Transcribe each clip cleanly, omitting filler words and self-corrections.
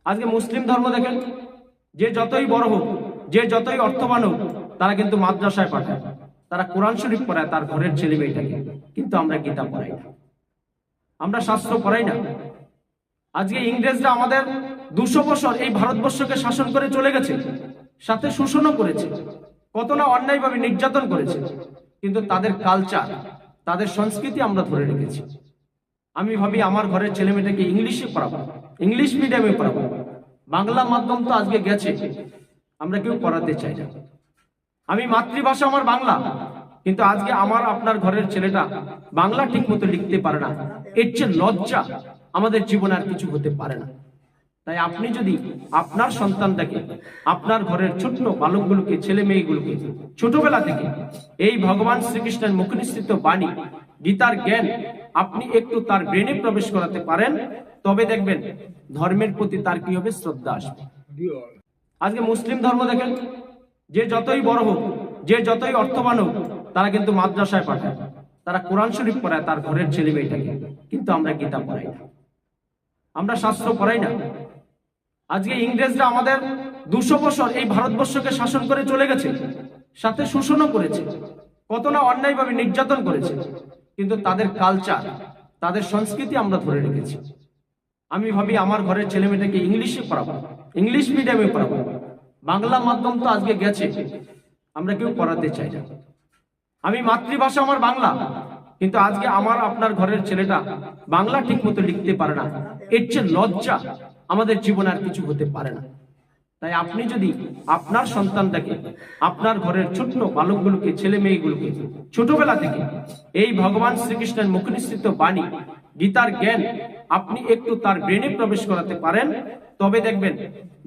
আজকে মুসলিম ধর্ম দেখেন, যে যতই বড় হোক, যে যতই অর্থবান হোক, তারা কিন্তু মাদ্রাসায় পাঠায়, তারা কোরআন শরীফ পড়ায় তার ঘরের ছেলে মেয়েটাকে। কিন্তু আমরা গীতা পড়াই না, আমরা শাস্ত্র পড়াই না। আজকে ইংরেজরা আমাদের 200 বছর এই ভারতবর্ষকে শাসন করে চলে গেছে, সাথে শোষণও করেছে, কত না অন্যায়ভাবে নির্যাতন করেছে, কিন্তু তাদের কালচার, তাদের সংস্কৃতি আমরা ধরে রেখেছি। আমি ভাবি আমার ঘরের ছেলে মেয়েটাকে ইংলিশে পড়াবো, ইংলিশ মিডিয়ামে পড়াবো। বাংলা মাধ্যম তো আজকে গেছে, আমরা কেউ পড়াতে চাই না। আমি মাতৃভাষা আমার বাংলা, কিন্তু আজকে আমার আপনার ঘরের ছেলেটা বাংলা ঠিক মতো লিখতে পারে না। এর চেয়ে লজ্জা আমাদের জীবনে আর কিছু হতে পারে না। তাই আপনি যদি আপনার সন্তানটাকে, আপনার ঘরের ছোট্ট বালকগুলোকে, ছেলে মেয়েগুলোকে ছোটবেলা থেকে এই ভগবান শ্রীকৃষ্ণের মুখনিসৃত বাণী, গীতার জ্ঞান আপনি একটু তার ব্রেনে প্রবেশ করাতে পারেন, তবে দেখবেন ধর্মের প্রতি তার কি হবে, শ্রদ্ধা আসবে। আজকে মুসলিম ধর্ম দেখেন, যে যতই বড় হোক, যে যতই অর্থবান হোক, তারা কিন্তু মাদ্রাসায় পাঠায়, তারা কোরআন শরীফ পড়ায় তার ঘরের ছেলে মেয়েটাকে। কিন্তু আমরা গীতা পড়াই না, আমরা শাস্ত্র পড়াই না। আজকে ইংরেজরা আমাদের 200 বছর এই ভারতবর্ষকে শাসন করে চলে গেছে, সাথে শোষণও করেছে, কত না অন্যায়ভাবে নির্যাতন করেছে, কিন্তু তাদের কালচার, তাদের সংস্কৃতি আমরা ধরে রেখেছি। আমি ভাবি আমার ঘরের ছেলে মেয়েটাকে ইংলিশে পড়াবো, ইংলিশ মিডিয়ামে পড়াবো। বাংলা মাধ্যম তো আজকে গেছে, আমরা কেউ পড়াতে চাই না। আমি মাতৃভাষা আমার বাংলা, কিন্তু আজকে আমার আপনার ঘরের ছেলেটা বাংলা ঠিক মতো লিখতে পারে না। এর চেয়ে লজ্জা আমাদের জীবনে আর কিছু হতে পারে না। তাই আপনি যদি আপনার সন্তানটাকে, আপনার ঘরের ছোট্ট বালকগুলোকে, ছেলে মেয়েগুলোকে ছোটবেলা থেকে এই ভগবান শ্রীকৃষ্ণের মুখনিসৃত বাণী, গীতার জ্ঞান আপনি একটু তার ব্রেনে প্রবেশ করাতে পারেন, তবে দেখবেন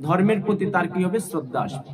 ধর্মের প্রতি তার কি হবে, শ্রদ্ধা আসবে।